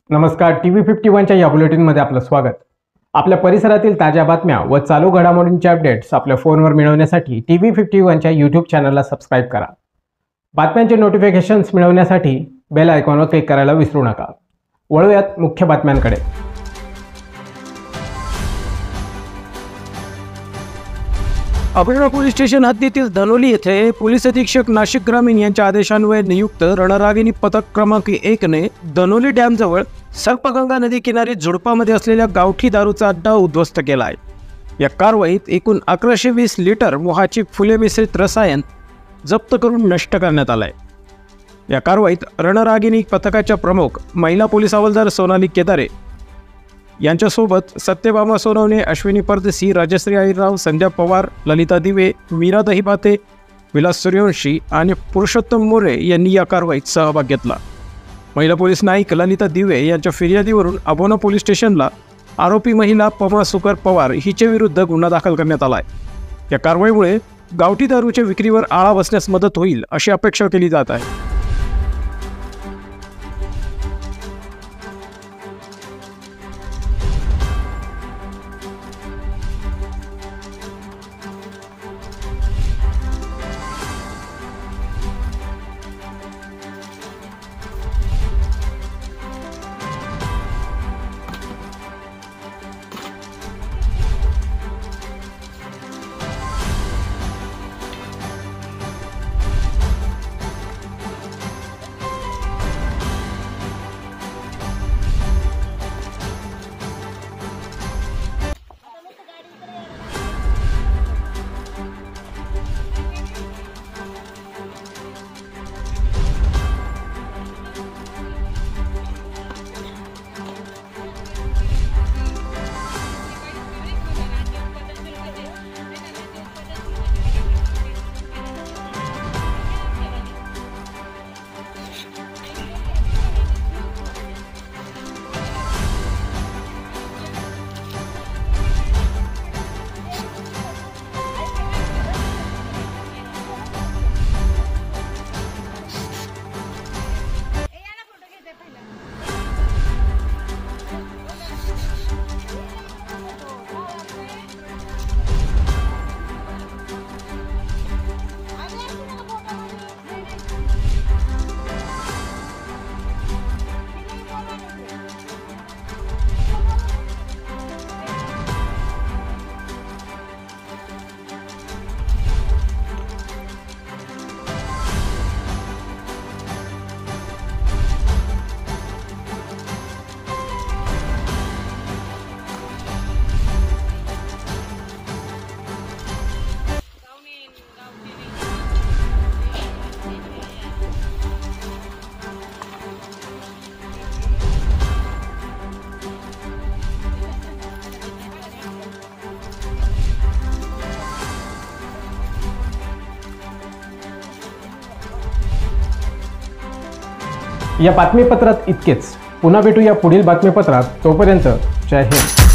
नमस्कार, TV51च्या या बुलेटिनमध्ये आपलं स्वागत। आपल्या परिसरातील ताज्या बातम्या व चालू घडामोडींचे अपडेट्स आपल्या फोनवर मिळवण्यासाठी TV51च्या YouTube चॅनलला सबस्क्राइब करा। बातम्यांचे नोटिफिकेशन्स मिळवण्यासाठी बेल आयकॉनवर क्लिक करायला विसरू नका। वळूयात मुख्य बातम्यांकडे। अभयनगर पोलीस स्टेशन हद्दीतील धनोली येथे पोलीस अधीक्षक नाशिक ग्रामीण यांच्या आदेशान्वये नियुक्त रणरागिणी पथक क्रमांक 1 ने धनोली डॅम जवळ सर्पगंगा नदी किनारी झुडपामध्ये असलेल्या गावठी दारूचा अड्डा उद्ध्वस्त केला आहे। या कारवाईत एकूण 1120 लिटर मोहाची फुले मिश्रित रसायन जप्त करून नष्ट करण्यात आले आहे। या कारवाईत रणरागिणी पथकाच्या प्रमुख महिला पोलीस हवालदार सोनाली केदारे यांच्यासोबत सत्यभामा सोनवणे, अश्विनी परदेशी, राजश्री आईराव, संध्या पवार, ललिता दिवे, मीरा दहिबाते, विलास सूर्यवंशी आणि पुरुषोत्तम मोरे यांनी या कारवाईत सहभाग घेतला। महिला पोलीस नाईक ललिता दिवे यांच्या फिर्यादीवरून अबोना पोलीस स्टेशनला आरोपी महिला पमा सुकर पवार हिच्या विरुद्ध गुन्हा दाखल करण्यात आला आहे। या कारवाईमुळे गावठी दारूच्या विक्रीवर आळा बसण्यास मदत होईल अशी अपेक्षा केली जात आहे। या बातमीपत्रात इतकेच। पुन्हा भेटूया पुढील बातमीपत्रात। तोपर्यंत जय हिंद।